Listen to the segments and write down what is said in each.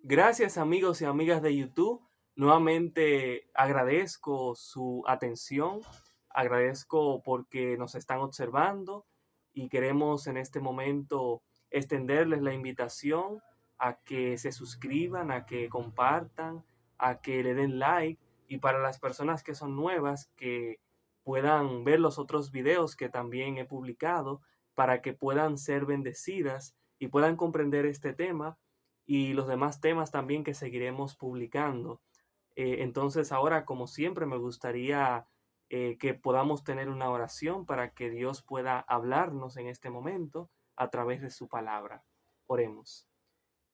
Gracias amigos y amigas de YouTube. Nuevamente agradezco su atención, agradezco porque nos están observando y queremos en este momento extenderles la invitación a que se suscriban, a que compartan, a que le den like y para las personas que son nuevas que puedan ver los otros videos que también he publicado para que puedan ser bendecidas y puedan comprender este tema y los demás temas también que seguiremos publicando. Entonces ahora, como siempre, me gustaría que podamos tener una oración para que Dios pueda hablarnos en este momento a través de su palabra. Oremos.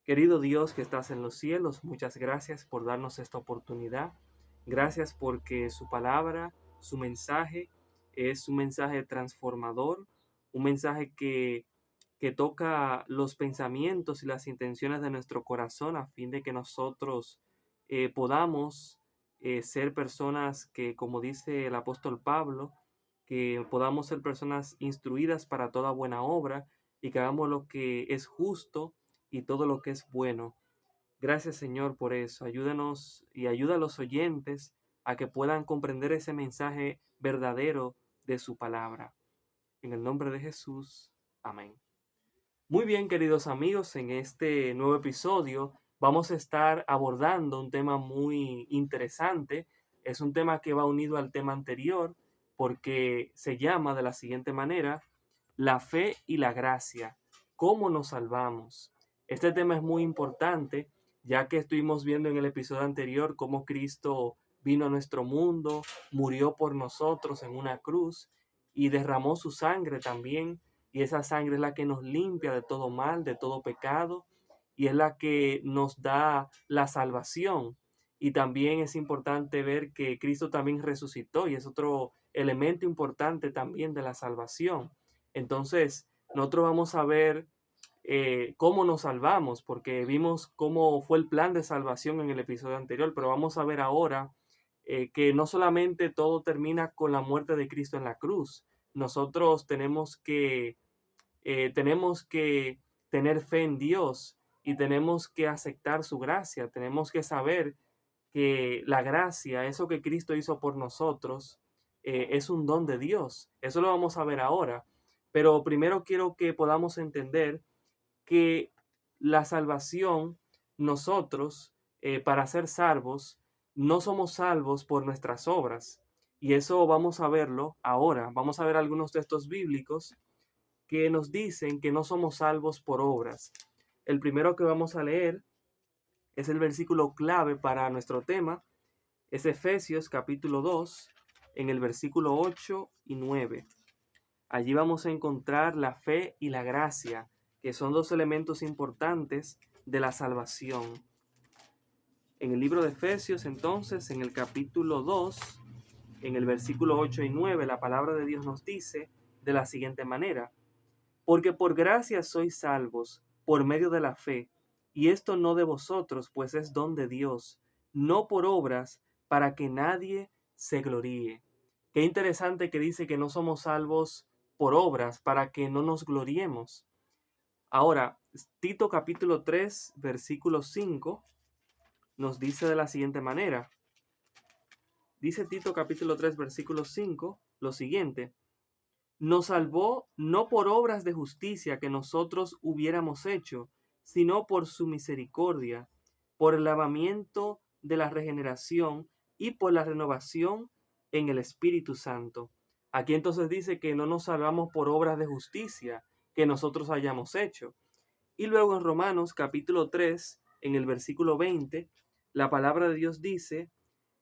Querido Dios que estás en los cielos, muchas gracias por darnos esta oportunidad. Gracias porque su palabra, su mensaje es un mensaje transformador, un mensaje que toca los pensamientos y las intenciones de nuestro corazón a fin de que nosotros podamos ser personas que, como dice el apóstol Pablo, que podamos ser personas instruidas para toda buena obra y que hagamos lo que es justo y todo lo que es bueno. Gracias Señor por eso. Ayúdanos y ayuda a los oyentes a que puedan comprender ese mensaje verdadero de su palabra. En el nombre de Jesús. Amén. Muy bien, queridos amigos, en este nuevo episodio vamos a estar abordando un tema muy interesante. Es un tema que va unido al tema anterior porque se llama de la siguiente manera, la fe y la gracia. ¿Cómo nos salvamos? Este tema es muy importante ya que estuvimos viendo en el episodio anterior cómo Cristo vino a nuestro mundo, murió por nosotros en una cruz y derramó su sangre también, y esa sangre es la que nos limpia de todo mal, de todo pecado, y es la que nos da la salvación. Y también es importante ver que Cristo también resucitó y es otro elemento importante también de la salvación. Entonces, nosotros vamos a ver cómo nos salvamos, porque vimos cómo fue el plan de salvación en el episodio anterior, pero vamos a ver ahora que no solamente todo termina con la muerte de Cristo en la cruz. Nosotros tenemos que tener fe en Dios y tenemos que aceptar su gracia. Tenemos que saber que la gracia, eso que Cristo hizo por nosotros, es un don de Dios. Eso lo vamos a ver ahora. Pero primero quiero que podamos entender que la salvación, nosotros, para ser salvos, no somos salvos por nuestras obras. Y eso vamos a verlo ahora. Vamos a ver algunos textos bíblicos que nos dicen que no somos salvos por obras. El primero que vamos a leer es el versículo clave para nuestro tema. Es Efesios capítulo 2, en el versículo 8 y 9. Allí vamos a encontrar la fe y la gracia, que son dos elementos importantes de la salvación. En el libro de Efesios, entonces, en el capítulo 2, en el versículo 8 y 9, la palabra de Dios nos dice de la siguiente manera: porque por gracia sois salvos, por medio de la fe, y esto no de vosotros, pues es don de Dios, no por obras, para que nadie se gloríe. Qué interesante que dice que no somos salvos por obras, para que no nos gloriemos. Ahora, Tito capítulo 3, versículo 5, nos dice de la siguiente manera. Dice Tito capítulo 3, versículo 5, lo siguiente: nos salvó no por obras de justicia que nosotros hubiéramos hecho, sino por su misericordia, por el lavamiento de la regeneración y por la renovación en el Espíritu Santo. Aquí entonces dice que no nos salvamos por obras de justicia que nosotros hayamos hecho. Y luego en Romanos capítulo 3, en el versículo 20, la palabra de Dios dice: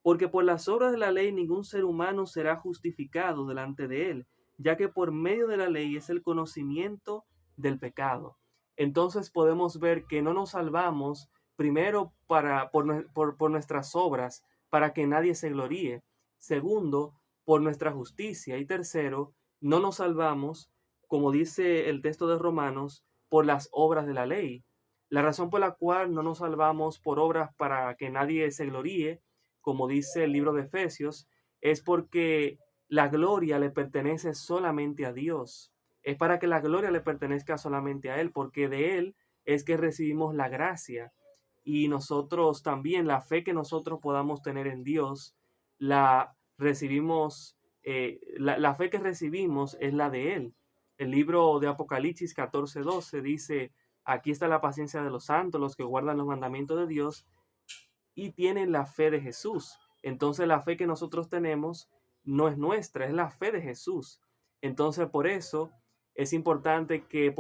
porque por las obras de la ley ningún ser humano será justificado delante de él, ya que por medio de la ley es el conocimiento del pecado. Entonces podemos ver que no nos salvamos primero por nuestras obras, para que nadie se gloríe. Segundo, por nuestra justicia. Y tercero, no nos salvamos, como dice el texto de Romanos, por las obras de la ley. La razón por la cual no nos salvamos por obras para que nadie se gloríe, como dice el libro de Efesios, es porque la gloria le pertenece solamente a Dios. Es para que la gloria le pertenezca solamente a Él, porque de Él es que recibimos la gracia. y nosotros también, la fe que nosotros podamos tener en Dios, la recibimos, la fe que recibimos es la de Él. El libro de Apocalipsis 14:12 dice, aquí está la paciencia de los santos, los que guardan los mandamientos de Dios y tienen la fe de Jesús. Entonces la fe que nosotros tenemos no es nuestra, es la fe de Jesús. Entonces por eso es importante que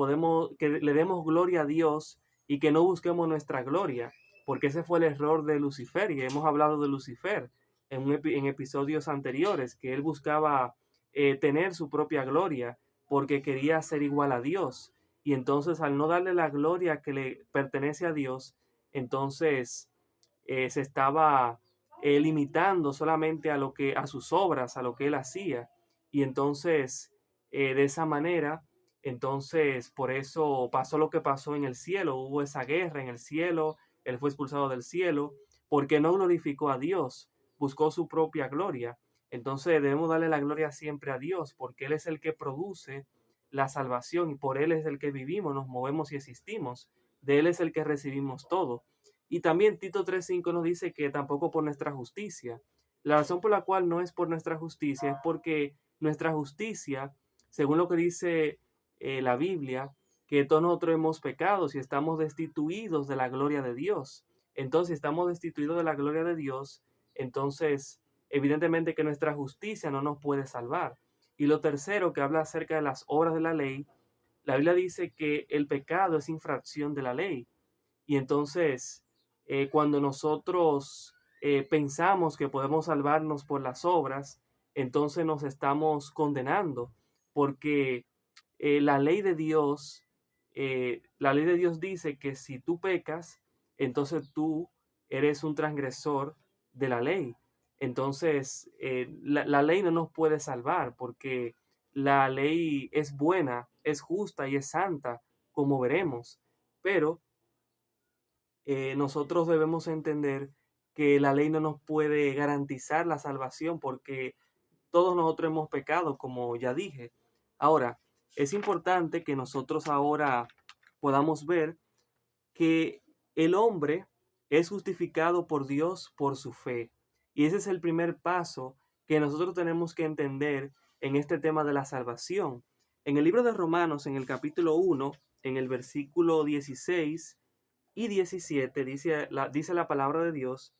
le demos gloria a Dios y que no busquemos nuestra gloria, porque ese fue el error de Lucifer y hemos hablado de Lucifer en episodios anteriores, que él buscaba tener su propia gloria porque quería ser igual a Dios. Y entonces al no darle la gloria que le pertenece a Dios, entonces se estaba limitando solamente a a sus obras, a lo que él hacía. Y entonces, de esa manera, entonces por eso pasó lo que pasó en el cielo, hubo esa guerra en el cielo, él fue expulsado del cielo, porque no glorificó a Dios, buscó su propia gloria. Entonces debemos darle la gloria siempre a Dios, porque Él es el que produce la salvación y por Él es el que vivimos, nos movemos y existimos. De Él es el que recibimos todo. Y también Tito 3:5 nos dice que tampoco por nuestra justicia. La razón por la cual no es por nuestra justicia es porque nuestra justicia, según lo que dice la Biblia, que todos nosotros hemos pecado y estamos destituidos de la gloria de Dios. Entonces, si estamos destituidos de la gloria de Dios, entonces, evidentemente que nuestra justicia no nos puede salvar. Y lo tercero, que habla acerca de las obras de la ley, la Biblia dice que el pecado es infracción de la ley. Y entonces, cuando nosotros pensamos que podemos salvarnos por las obras, entonces nos estamos condenando, porque la ley de Dios dice que si tú pecas, entonces tú eres un transgresor de la ley. Entonces, la ley no nos puede salvar porque la ley es buena, es justa y es santa, como veremos, pero nosotros debemos entender que la ley no nos puede garantizar la salvación porque todos nosotros hemos pecado, como ya dije. Ahora, es importante que nosotros ahora podamos ver que el hombre es justificado por Dios por su fe. Y ese es el primer paso que nosotros tenemos que entender en este tema de la salvación. En el libro de Romanos, en el capítulo 1, en el versículo 16 y 17 dice la palabra de Dios,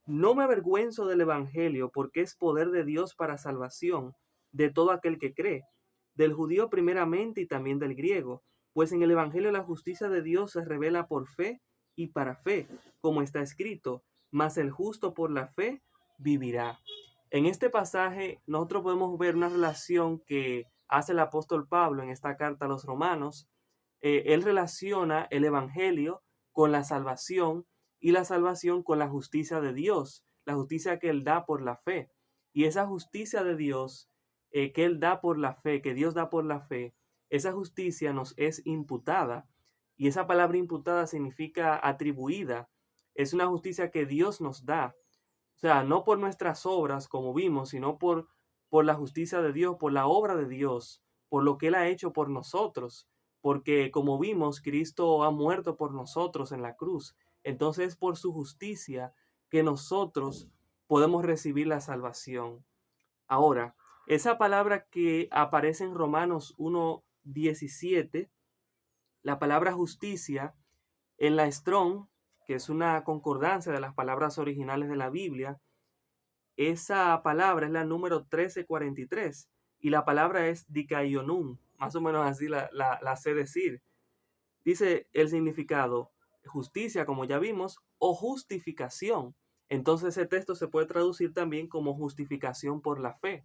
no me avergüenzo del Evangelio porque es poder de Dios para salvación de todo aquel que cree, del judío primeramente y también del griego, pues en el Evangelio la justicia de Dios se revela por fe y para fe, como está escrito, mas el justo por la fe vivirá. En este pasaje nosotros podemos ver una relación que hace el apóstol Pablo en esta carta a los romanos. Él relaciona el Evangelio con la salvación y la salvación con la justicia de Dios, la justicia que Él da por la fe. Y esa justicia de Dios que Él da por la fe, que Dios da por la fe, esa justicia nos es imputada. Y esa palabra imputada significa atribuida. Es una justicia que Dios nos da. O sea, no por nuestras obras, como vimos, sino por la justicia de Dios, por la obra de Dios, por lo que Él ha hecho por nosotros. Porque como vimos, Cristo ha muerto por nosotros en la cruz. Entonces, por su justicia que nosotros podemos recibir la salvación. Ahora, esa palabra que aparece en Romanos 1:17, la palabra justicia, en la Strong, que es una concordancia de las palabras originales de la Biblia, esa palabra es la número 1343 y la palabra es dikaionum, más o menos así la sé decir. Dice el significado, justicia, como ya vimos, o justificación. Entonces ese texto se puede traducir también como justificación por la fe.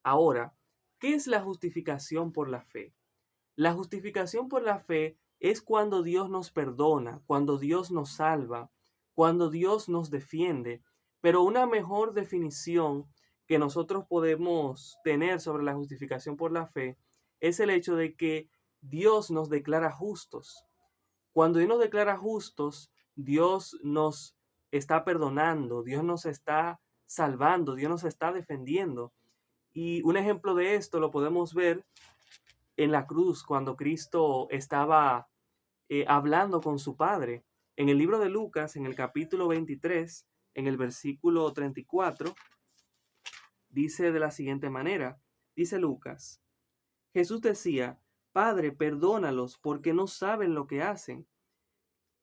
Ahora, ¿qué es la justificación por la fe? La justificación por la fe es cuando Dios nos perdona, cuando Dios nos salva, cuando Dios nos defiende. Pero una mejor definición que nosotros podemos tener sobre la justificación por la fe es el hecho de que Dios nos declara justos. Cuando Dios nos declara justos, Dios nos está perdonando, Dios nos está salvando, Dios nos está defendiendo. Y un ejemplo de esto lo podemos ver en la cruz cuando Cristo estaba hablando con su Padre. En el libro de Lucas, en el capítulo 23, en el versículo 34, dice de la siguiente manera, dice Lucas: Jesús decía: Padre, perdónalos porque no saben lo que hacen.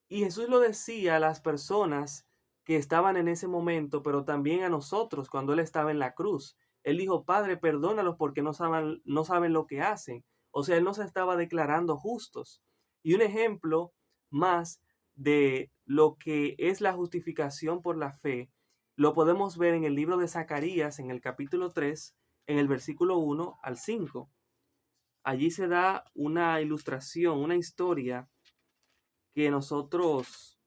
Y Jesús lo decía a las personas que estaban en ese momento, pero también a nosotros cuando Él estaba en la cruz. Él dijo: Padre, perdónalos porque no saben lo que hacen. O sea, Él nos estaba declarando justos. Y un ejemplo más de lo que es la justificación por la fe, lo podemos ver en el libro de Zacarías, en el capítulo 3, en el versículo 1 al 5. Allí se da una ilustración, una historia que nosotros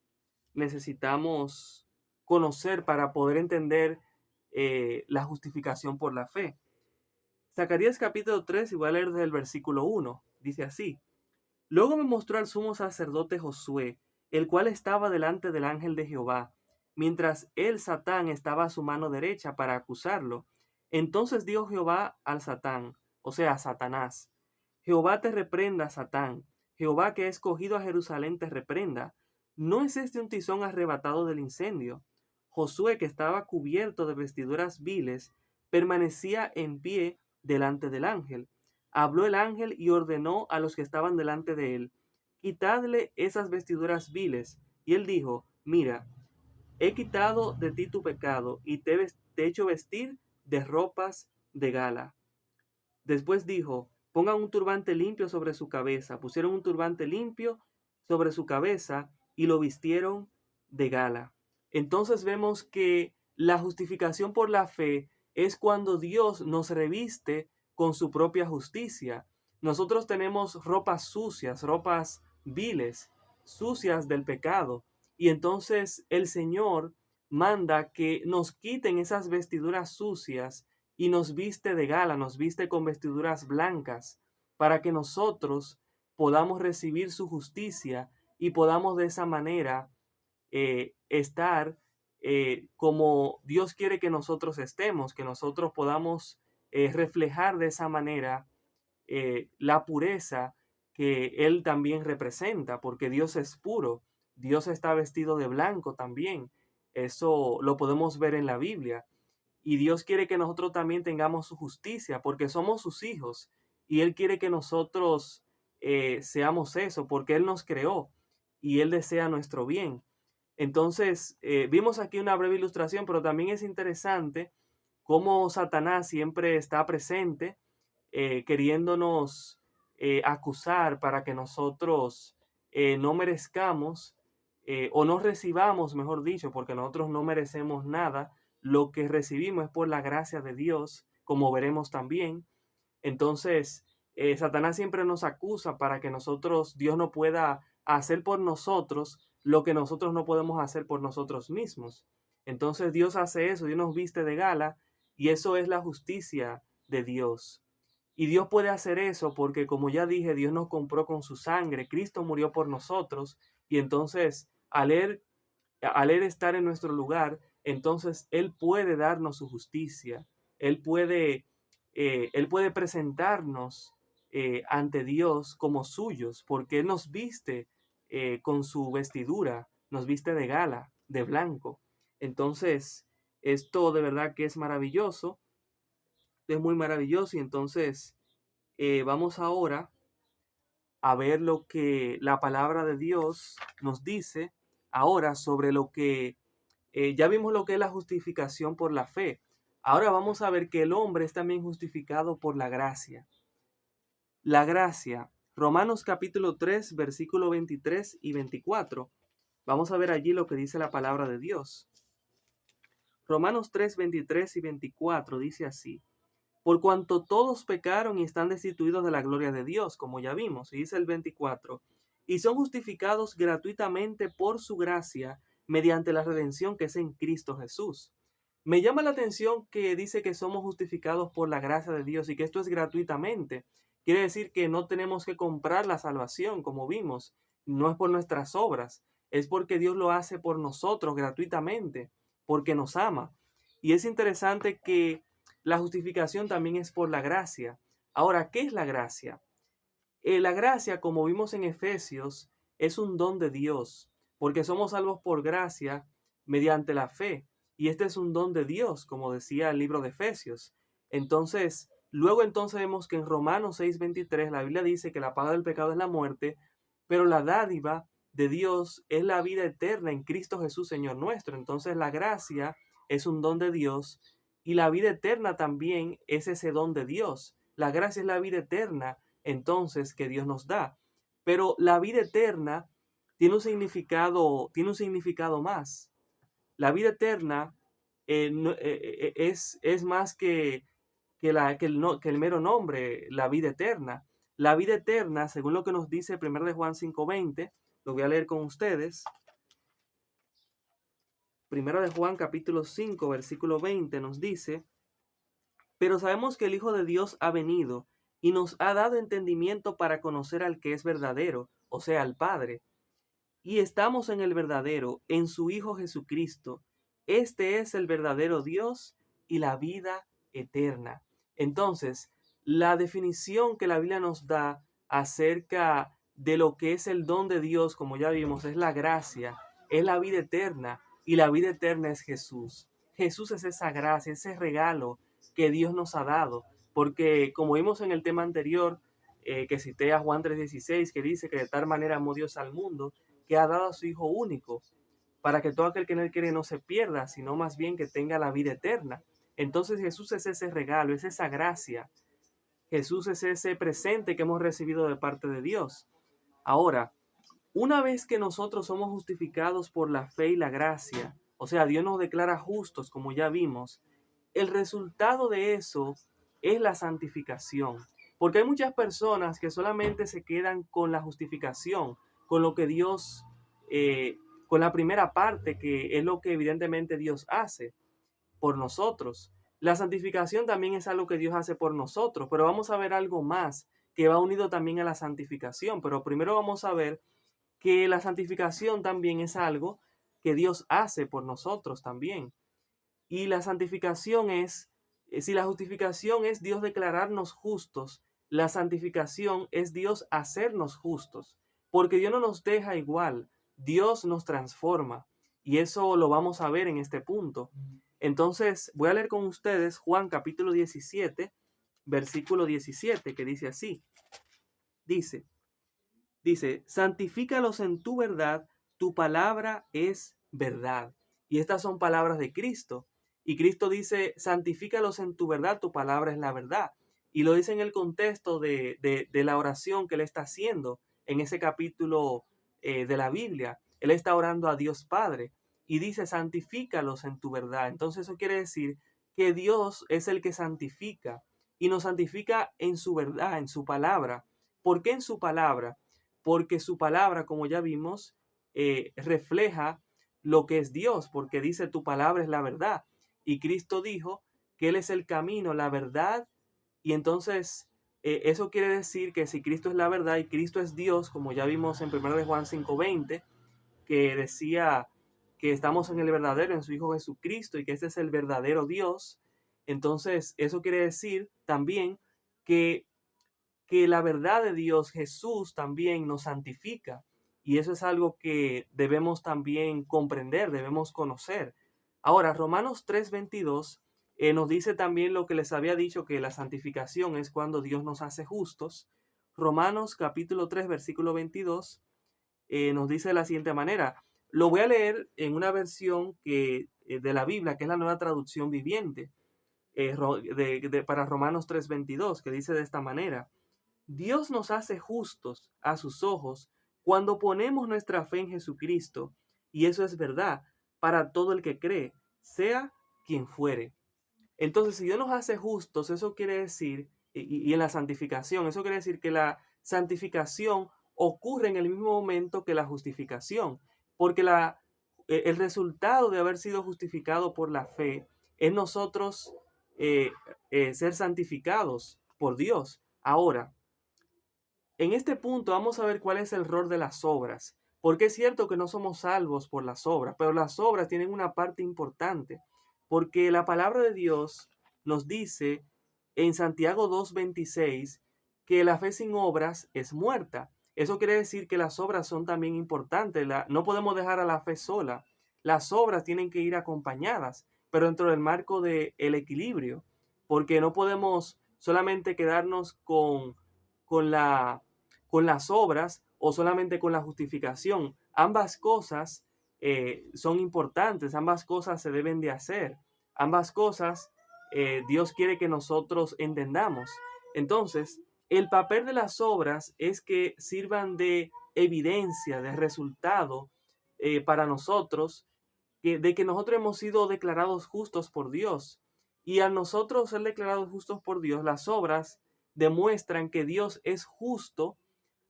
necesitamos conocer para poder entender la justificación por la fe. Zacarías capítulo 3, y voy a leer desde el versículo 1. Dice así: Luego me mostró al sumo sacerdote Josué, el cual estaba delante del ángel de Jehová, mientras él, Satán, estaba a su mano derecha para acusarlo. Entonces dijo Jehová al Satán, o sea, a Satanás: Jehová te reprenda, Satán. Jehová, que ha escogido a Jerusalén, te reprenda. ¿No es este un tizón arrebatado del incendio? Josué, que estaba cubierto de vestiduras viles, permanecía en pie delante del ángel. Habló el ángel y ordenó a los que estaban delante de él: Quitadle esas vestiduras viles. Y él dijo: Mira, he quitado de ti tu pecado y te he hecho vestir de ropas de gala. Después dijo: Pongan un turbante limpio sobre su cabeza. Pusieron un turbante limpio sobre su cabeza y lo vistieron de gala. Entonces vemos que la justificación por la fe es cuando Dios nos reviste con su propia justicia. Nosotros tenemos ropas sucias, ropas viles, sucias del pecado. Y entonces el Señor manda que nos quiten esas vestiduras sucias y nos viste de gala, nos viste con vestiduras blancas, para que nosotros podamos recibir su justicia y podamos de esa manera estar como Dios quiere que nosotros estemos, que nosotros podamos reflejar de esa manera la pureza que Él también representa, porque Dios es puro, Dios está vestido de blanco también. Eso lo podemos ver en la Biblia. Y Dios quiere que nosotros también tengamos su justicia, porque somos sus hijos. Y Él quiere que nosotros seamos eso, porque Él nos creó y Él desea nuestro bien. Entonces, vimos aquí una breve ilustración, pero también es interesante cómo Satanás siempre está presente, queriéndonos acusar para que nosotros no merezcamos o no recibamos, mejor dicho, porque nosotros no merecemos nada. Lo que recibimos es por la gracia de Dios, como veremos también. Entonces, Satanás siempre nos acusa para que nosotros, Dios no pueda hacer por nosotros lo que nosotros no podemos hacer por nosotros mismos. Entonces Dios hace eso, Dios nos viste de gala y eso es la justicia de Dios. Y Dios puede hacer eso porque, como ya dije, Dios nos compró con su sangre, Cristo murió por nosotros y entonces al él estar en nuestro lugar, entonces Él puede darnos su justicia, Él puede, Él puede presentarnos ante Dios como suyos, porque Él nos viste con su vestidura, nos viste de gala, de blanco. Entonces, esto de verdad que es maravilloso, es muy maravilloso y entonces vamos ahora a ver lo que la palabra de Dios nos dice ahora sobre lo que ya vimos lo que es la justificación por la fe. Ahora vamos a ver que el hombre es también justificado por la gracia. La gracia, Romanos capítulo 3, versículo 23 y 24. Vamos a ver allí lo que dice la palabra de Dios. Romanos 3, 23 y 24 dice así: Por cuanto todos pecaron y están destituidos de la gloria de Dios, como ya vimos, y dice el 24, y son justificados gratuitamente por su gracia mediante la redención que es en Cristo Jesús. Me llama la atención que dice que somos justificados por la gracia de Dios y que esto es gratuitamente. Quiere decir que no tenemos que comprar la salvación, como vimos, no es por nuestras obras, es porque Dios lo hace por nosotros gratuitamente, porque nos ama. Y es interesante que la justificación también es por la gracia. Ahora, ¿qué es la gracia? La gracia, como vimos en Efesios, es un don de Dios. porque somos salvos por gracia mediante la fe. Y este es un don de Dios, como decía el libro de Efesios. Entonces, luego entonces vemos que en Romanos 6:23 la Biblia dice que la paga del pecado es la muerte, pero la dádiva de Dios es la vida eterna en Cristo Jesús, Señor nuestro. Entonces la gracia es un don de Dios y la vida eterna también es ese don de Dios. La gracia es la vida eterna, entonces, que Dios nos da. Pero la vida eterna tiene un significado más. La vida eterna es más que el mero nombre, la vida eterna. La vida eterna, según lo que nos dice 1 de Juan 5:20, lo voy a leer con ustedes. 1 de Juan capítulo 5, versículo 20 nos dice: pero sabemos que el Hijo de Dios ha venido y nos ha dado entendimiento para conocer al que es verdadero, o sea, al Padre. Y estamos en el verdadero, en su Hijo Jesucristo. Este es el verdadero Dios y la vida eterna. Entonces, la definición que la Biblia nos da acerca de lo que es el don de Dios, como ya vimos, es la gracia, es la vida eterna, y la vida eterna es Jesús. Jesús es esa gracia, ese regalo que Dios nos ha dado, porque como vimos en el tema anterior, que cité a Juan 3:16, que dice que de tal manera amó Dios al mundo, que ha dado a su Hijo único, para que todo aquel que en él quiere no se pierda, sino más bien que tenga la vida eterna. Entonces Jesús es ese regalo, es esa gracia. Jesús es ese presente que hemos recibido de parte de Dios. Ahora, una vez que nosotros somos justificados por la fe y la gracia, o sea, Dios nos declara justos, como ya vimos, el resultado de eso es la santificación. Porque hay muchas personas que solamente se quedan con la justificación, con lo que Dios, con la primera parte, que es lo que evidentemente Dios hace por nosotros. La santificación también es algo que Dios hace por nosotros, pero vamos a ver algo más que va unido también a la santificación. Pero primero vamos a ver que la santificación también es algo que Dios hace por nosotros también. Y la santificación es, si la justificación es Dios declararnos justos, la santificación es Dios hacernos justos, porque Dios no nos deja igual, Dios nos transforma. Y eso lo vamos a ver en este punto. Entonces, voy a leer con ustedes Juan capítulo 17, versículo 17, que dice así. Dice, santifícalos en tu verdad, tu palabra es verdad. Y estas son palabras de Cristo. Y Cristo dice, santifícalos en tu verdad, tu palabra es la verdad. Y lo dice en el contexto de la oración que él está haciendo en ese capítulo de la Biblia. Él está orando a Dios Padre y dice, santifícalos en tu verdad. Entonces eso quiere decir que Dios es el que santifica y nos santifica en su verdad, en su palabra. ¿Por qué en su palabra? Porque su palabra, como ya vimos, refleja lo que es Dios, porque dice tu palabra es la verdad. Y Cristo dijo que Él es el camino, la verdad, y entonces eso quiere decir que si Cristo es la verdad y Cristo es Dios, como ya vimos en 1 de Juan 5:20, que decía que estamos en el verdadero, en su Hijo Jesucristo, y que este es el verdadero Dios, entonces eso quiere decir también que la verdad de Dios, Jesús, también nos santifica. Y eso es algo que debemos también comprender, debemos conocer. Ahora, Romanos 3:22 nos dice también lo que les había dicho, que la santificación es cuando Dios nos hace justos. Romanos capítulo 3, versículo 22 nos dice de la siguiente manera. Lo voy a leer en una versión de la Biblia, que es la nueva traducción viviente, para Romanos 3:22, que dice de esta manera. Dios nos hace justos a sus ojos cuando ponemos nuestra fe en Jesucristo, y eso es verdad para todo el que cree, sea quien fuere. Entonces, si Dios nos hace justos, eso quiere decir, y en la santificación, eso quiere decir que la santificación ocurre en el mismo momento que la justificación, porque el resultado de haber sido justificado por la fe es nosotros ser santificados por Dios. Ahora, en este punto vamos a ver cuál es el rol de las obras, porque es cierto que no somos salvos por las obras, pero las obras tienen una parte importante, porque la palabra de Dios nos dice en Santiago 2:26 que la fe sin obras es muerta. Eso quiere decir que las obras son también importantes. No podemos dejar a la fe sola. Las obras tienen que ir acompañadas, pero dentro del marco del equilibrio, porque no podemos solamente quedarnos con, la, con las obras o solamente con la justificación. Ambas cosas son importantes, ambas cosas se deben de hacer, ambas cosas Dios quiere que nosotros entendamos. Entonces, el papel de las obras es que sirvan de evidencia, de resultado para nosotros, de que nosotros hemos sido declarados justos por Dios. Y al nosotros ser declarados justos por Dios, las obras demuestran que Dios es justo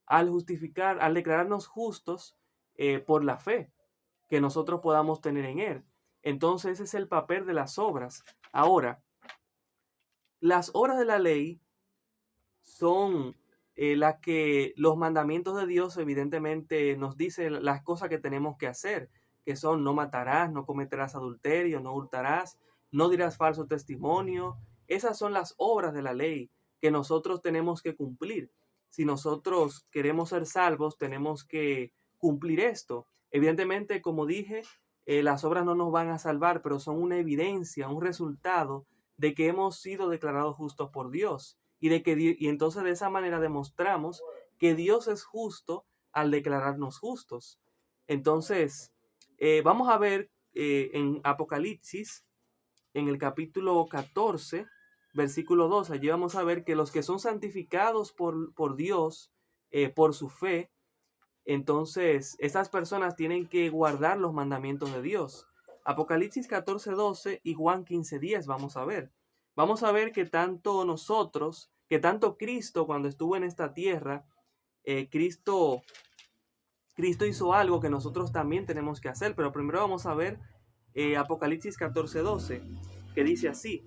al justificar, al declararnos justos por la fe que nosotros podamos tener en Él. Entonces ese es el papel de las obras. Ahora, las obras de la ley son las que los mandamientos de Dios evidentemente nos dicen las cosas que tenemos que hacer, que son no matarás, no cometerás adulterio, no hurtarás, no dirás falso testimonio. Esas son las obras de la ley que nosotros tenemos que cumplir. Si nosotros queremos ser salvos, tenemos que cumplir esto. Evidentemente, como dije, las obras no nos van a salvar, pero son una evidencia, un resultado de que hemos sido declarados justos por Dios y entonces de esa manera demostramos que Dios es justo al declararnos justos. Entonces, vamos a ver en Apocalipsis, en el capítulo 14, versículo 2, allí vamos a ver que los que son santificados por Dios, por su fe, entonces estas personas tienen que guardar los mandamientos de Dios. Apocalipsis 14, 12 y Juan 15, 10 vamos a ver. Vamos a ver que tanto nosotros, que tanto Cristo cuando estuvo en esta tierra, Cristo hizo algo que nosotros también tenemos que hacer. Pero primero vamos a ver Apocalipsis 14, 12, que dice así.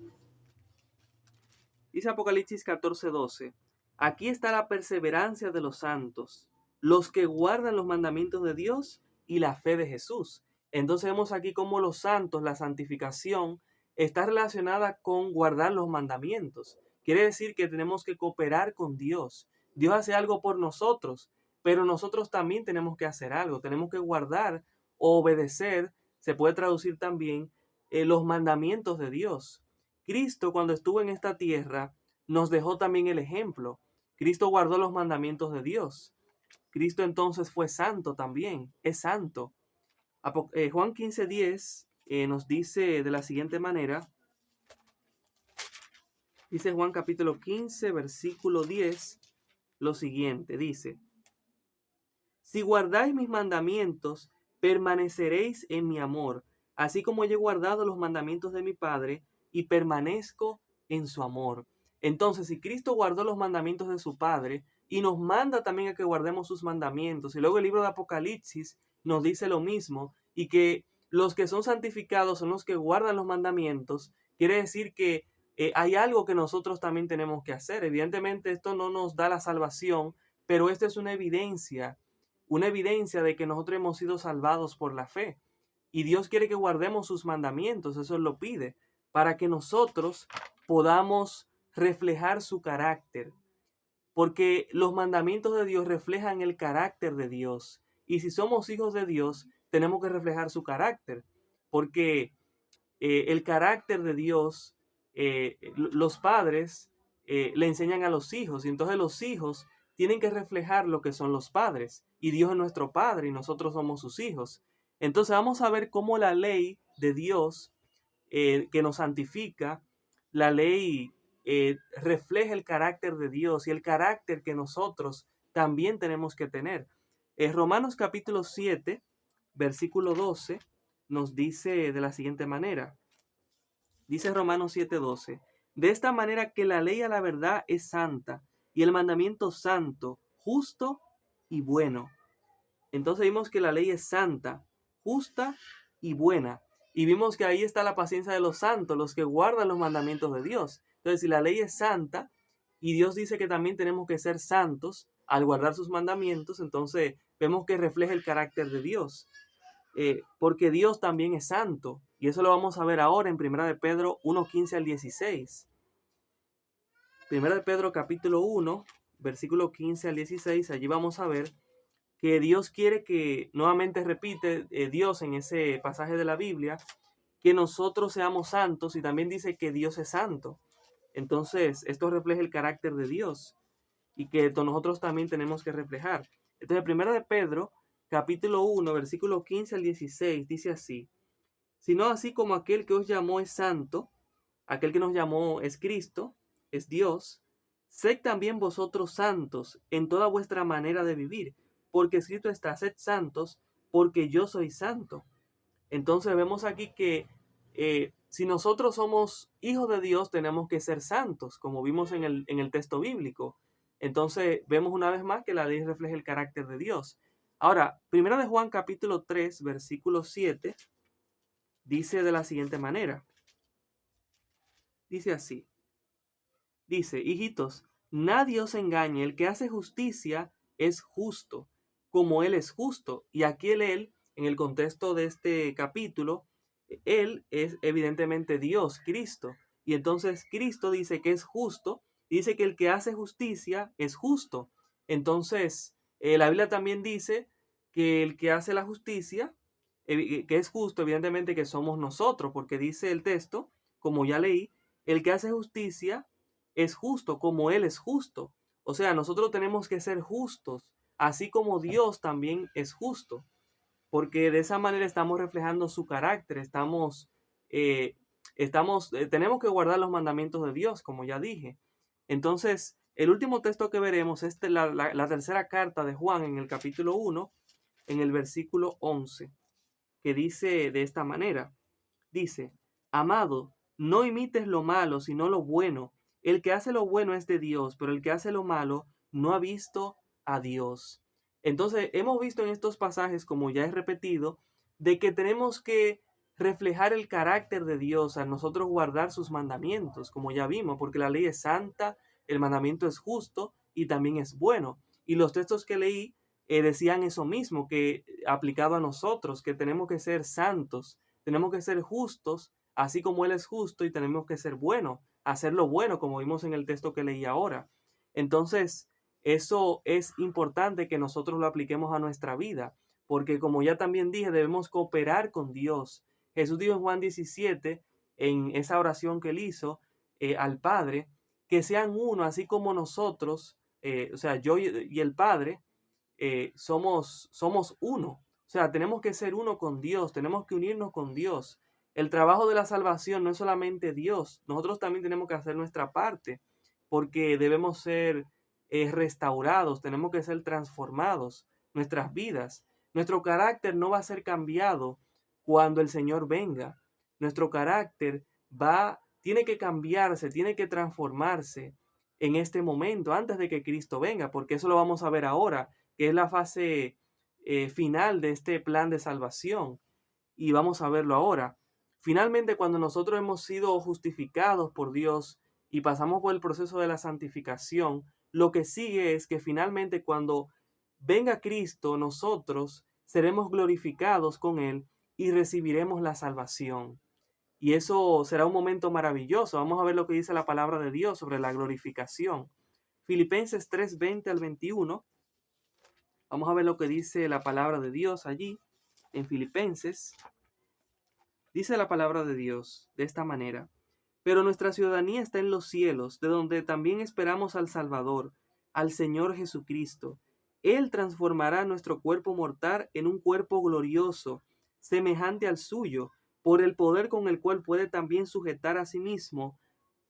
Dice Apocalipsis 14, 12. Aquí está la perseverancia de los santos, los que guardan los mandamientos de Dios y la fe de Jesús. Entonces vemos aquí cómo los santos, la santificación, está relacionada con guardar los mandamientos. Quiere decir que tenemos que cooperar con Dios. Dios hace algo por nosotros, pero nosotros también tenemos que hacer algo. Tenemos que guardar o obedecer, se puede traducir también, los mandamientos de Dios. Cristo, cuando estuvo en esta tierra, nos dejó también el ejemplo. Cristo guardó los mandamientos de Dios. Cristo entonces fue santo también, es santo. Juan 15:10 nos dice de la siguiente manera. Dice Juan capítulo 15, versículo 10, lo siguiente, dice: Si guardáis mis mandamientos, permaneceréis en mi amor, así como yo he guardado los mandamientos de mi Padre y permanezco en su amor. Entonces, si Cristo guardó los mandamientos de su Padre y nos manda también a que guardemos sus mandamientos, y luego el libro de Apocalipsis nos dice lo mismo, y que los que son santificados son los que guardan los mandamientos, quiere decir que hay algo que nosotros también tenemos que hacer. Evidentemente esto no nos da la salvación, pero esta es una evidencia de que nosotros hemos sido salvados por la fe. Y Dios quiere que guardemos sus mandamientos, eso lo pide, para que nosotros podamos reflejar su carácter. Porque los mandamientos de Dios reflejan el carácter de Dios. Y si somos hijos de Dios, tenemos que reflejar su carácter. Porque el carácter de Dios, los padres le enseñan a los hijos. Y entonces los hijos tienen que reflejar lo que son los padres. Y Dios es nuestro Padre y nosotros somos sus hijos. Entonces vamos a ver cómo la ley de Dios que nos santifica, la ley refleja el carácter de Dios y el carácter que nosotros también tenemos que tener. Romanos capítulo 7, versículo 12, nos dice de la siguiente manera. Dice Romanos 7:12. De esta manera que la ley a la verdad es santa y el mandamiento santo, justo y bueno. Entonces vimos que la ley es santa, justa y buena. Y vimos que ahí está la paciencia de los santos, los que guardan los mandamientos de Dios. Entonces, si la ley es santa y Dios dice que también tenemos que ser santos al guardar sus mandamientos, entonces vemos que refleja el carácter de Dios. Porque Dios también es santo. Y eso lo vamos a ver ahora en 1 de Pedro 1:15 al 16. 1 de Pedro capítulo 1, versículo 15 al 16, allí vamos a ver que Dios quiere que, nuevamente repite Dios en ese pasaje de la Biblia, que nosotros seamos santos, y también dice que Dios es santo. Entonces, esto refleja el carácter de Dios y que nosotros también tenemos que reflejar. Entonces, primero de Pedro, capítulo 1, versículo 15 al 16, dice así: sino así como aquel que os llamó es santo, aquel que nos llamó es Cristo, es Dios, sed también vosotros santos en toda vuestra manera de vivir, porque escrito está: sed santos, porque yo soy santo. Entonces vemos aquí que si nosotros somos hijos de Dios, tenemos que ser santos, como vimos en el texto bíblico. Entonces vemos una vez más que la ley refleja el carácter de Dios. Ahora, primero de Juan capítulo 3, versículo 7, dice de la siguiente manera. Dice así. Dice: hijitos, nadie os engañe, el que hace justicia es justo, como él es justo. Y aquí él, en el contexto de este capítulo, él es evidentemente Dios, Cristo. Y entonces Cristo dice que es justo, y dice que el que hace justicia es justo. Entonces, la Biblia también dice que el que hace la justicia, que es justo, evidentemente que somos nosotros, porque dice el texto, como ya leí, el que hace justicia es justo como Él es justo. O sea, nosotros tenemos que ser justos, así como Dios también es justo, porque de esa manera estamos reflejando su carácter, eh, tenemos que guardar los mandamientos de Dios, como ya dije. Entonces, el último texto que veremos es la tercera carta de Juan en el capítulo 1, en el versículo 11, que dice de esta manera. Dice: amado, no imites lo malo, sino lo bueno. El que hace lo bueno es de Dios, pero el que hace lo malo no ha visto a Dios. Entonces, hemos visto en estos pasajes, como ya he repetido, de que tenemos que reflejar el carácter de Dios al nosotros guardar sus mandamientos, como ya vimos, porque la ley es santa, el mandamiento es justo y también es bueno. Y los textos que leí decían eso mismo, que aplicado a nosotros, que tenemos que ser santos, tenemos que ser justos, así como Él es justo, y tenemos que ser buenos, hacer lo bueno, como vimos en el texto que leí ahora. Entonces, eso es importante que nosotros lo apliquemos a nuestra vida, porque como ya también dije, debemos cooperar con Dios. Jesús dijo en Juan 17, en esa oración que él hizo al Padre, que sean uno, así como nosotros, o sea, yo y el Padre, somos uno. O sea, tenemos que ser uno con Dios, tenemos que unirnos con Dios. El trabajo de la salvación no es solamente Dios, nosotros también tenemos que hacer nuestra parte, porque debemos ser restaurados, tenemos que ser transformados, nuestras vidas. Nuestro carácter no va a ser cambiado cuando el Señor venga. Nuestro carácter tiene que cambiarse, tiene que transformarse en este momento, antes de que Cristo venga, porque eso lo vamos a ver ahora, que es la fase final de este plan de salvación. Y vamos a verlo ahora. Finalmente, cuando nosotros hemos sido justificados por Dios y pasamos por el proceso de la santificación, lo que sigue es que finalmente cuando venga Cristo, nosotros seremos glorificados con Él y recibiremos la salvación. Y eso será un momento maravilloso. Vamos a ver lo que dice la palabra de Dios sobre la glorificación. Filipenses 3, 20 al 21. Vamos a ver lo que dice la palabra de Dios allí en Filipenses. Dice la palabra de Dios de esta manera: pero nuestra ciudadanía está en los cielos, de donde también esperamos al Salvador, al Señor Jesucristo. Él transformará nuestro cuerpo mortal en un cuerpo glorioso, semejante al suyo, por el poder con el cual puede también sujetar a sí mismo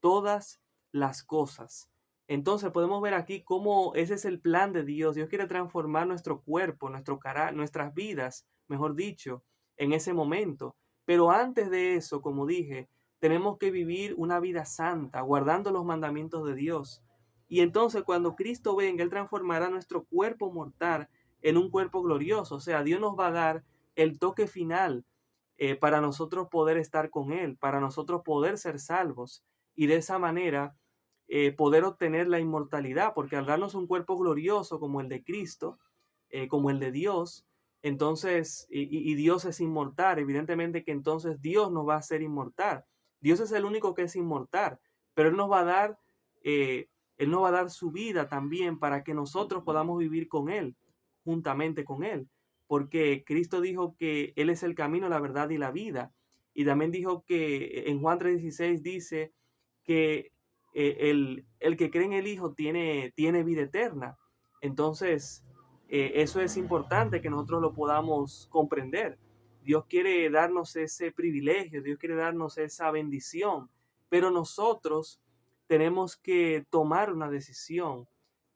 todas las cosas. Entonces podemos ver aquí cómo ese es el plan de Dios. Dios quiere transformar nuestro cuerpo, nuestras vidas, mejor dicho, en ese momento. Pero antes de eso, como dije, tenemos que vivir una vida santa, guardando los mandamientos de Dios. Y entonces cuando Cristo venga, Él transformará nuestro cuerpo mortal en un cuerpo glorioso. O sea, Dios nos va a dar el toque final para nosotros poder estar con Él, para nosotros poder ser salvos y de esa manera poder obtener la inmortalidad, porque al darnos un cuerpo glorioso como el de Cristo, como el de Dios, entonces, y Dios es inmortal, evidentemente que entonces Dios nos va a hacer inmortal. Dios es el único que es inmortal, pero Él nos va a dar Él nos va a dar su vida también para que nosotros podamos vivir con Él, juntamente con Él. Porque Cristo dijo que Él es el camino, la verdad y la vida. Y también dijo que en Juan 3:16 dice que el que cree en el Hijo tiene vida eterna. Entonces, eso es importante que nosotros lo podamos comprender. Dios quiere darnos ese privilegio, Dios quiere darnos esa bendición, pero nosotros tenemos que tomar una decisión.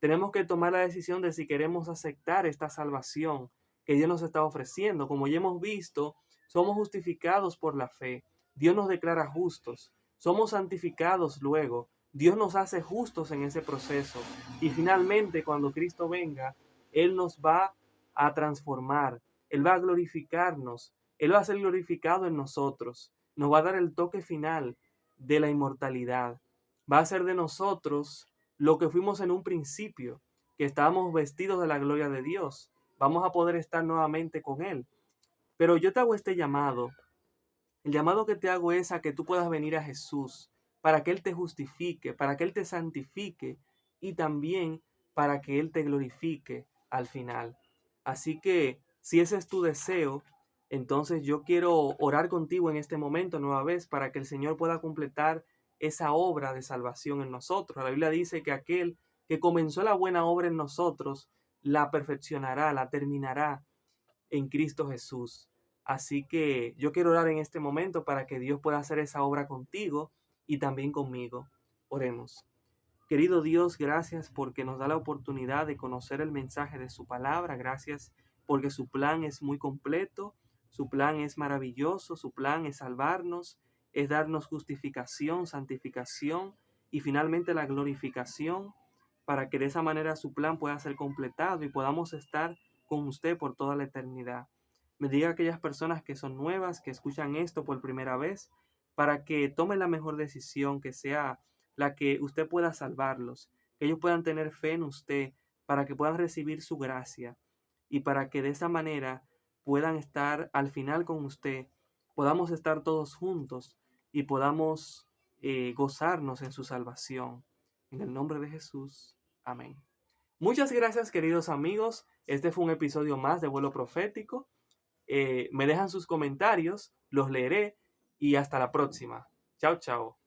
Tenemos que tomar la decisión de si queremos aceptar esta salvación que Dios nos está ofreciendo. Como ya hemos visto, somos justificados por la fe. Dios nos declara justos. Somos santificados luego. Dios nos hace justos en ese proceso. Y finalmente, cuando Cristo venga, Él nos va a transformar. Él va a glorificarnos. Él va a ser glorificado en nosotros. Nos va a dar el toque final de la inmortalidad. Va a ser de nosotros lo que fuimos en un principio, que estábamos vestidos de la gloria de Dios. Vamos a poder estar nuevamente con Él. Pero yo te hago este llamado. El llamado que te hago es a que tú puedas venir a Jesús para que Él te justifique, para que Él te santifique y también para que Él te glorifique al final. Así que si ese es tu deseo, entonces yo quiero orar contigo en este momento nueva vez para que el Señor pueda completar esa obra de salvación en nosotros. La Biblia dice que aquel que comenzó la buena obra en nosotros, la perfeccionará, la terminará en Cristo Jesús. Así que yo quiero orar en este momento para que Dios pueda hacer esa obra contigo y también conmigo. Oremos. Querido Dios, gracias porque nos da la oportunidad de conocer el mensaje de su palabra. Gracias porque su plan es muy completo, su plan es maravilloso, su plan es salvarnos, es darnos justificación, santificación y finalmente la glorificación para que de esa manera su plan pueda ser completado y podamos estar con usted por toda la eternidad. Me diga a aquellas personas que son nuevas, que escuchan esto por primera vez, para que tomen la mejor decisión, que sea la que usted pueda salvarlos, que ellos puedan tener fe en usted, para que puedan recibir su gracia y para que de esa manera puedan estar al final con usted, podamos estar todos juntos y podamos gozarnos en su salvación. En el nombre de Jesús. Amén. Muchas gracias, queridos amigos. Este fue un episodio más de Vuelo Profético. Me dejan sus comentarios, los leeré y hasta la próxima. Chao, chao.